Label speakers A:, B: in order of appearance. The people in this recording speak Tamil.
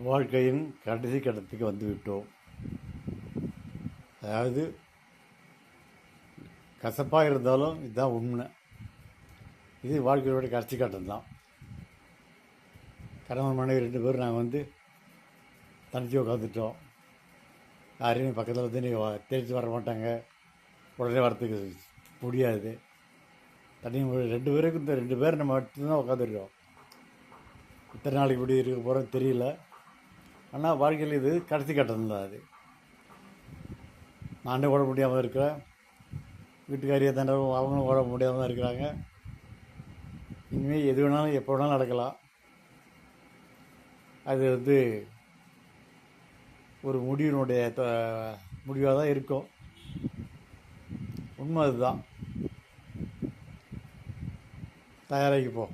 A: வாழ்க்கையின் கடைசி கட்டத்துக்கு வந்துவிட்டோம். அதாவது கசப்பாக இருந்தாலும் இதுதான் உண்மை. இது வாழ்க்கையோட கடைசி கட்டம் தான். கணவன் மனைவி 2 பேரும் நாங்கள் தனிச்சு உட்காந்துட்டோம். யாரையும் பக்கத்தில் தேடிட்டு வர மாட்டாங்க. உடனே வரத்துக்கு முடியாது. தனி 2 பேருக்கு இந்த 2 பேர் நம்ம மட்டும்தான் உட்காந்துருக்கோம். இத்தனை நாளைக்கு இப்படி இருக்க போகிறோம் தெரியல. ஆனால் வாழ்க்கையில் இது கடைசி கட்டம் தான். அது நானே ஓட முடியாமல் இருக்கிறேன். வீட்டுக்காரியை தானே அவங்களும் ஓட முடியாமல் தான் இருக்கிறாங்க. இனிமேல் எது வேணாலும் எப்போ வேணாலும் நடக்கலாம். அது ஒரு முடிவினுடைய முடிவாக தான் இருக்கும். உண்மை அதுதான். தயாராகி போ.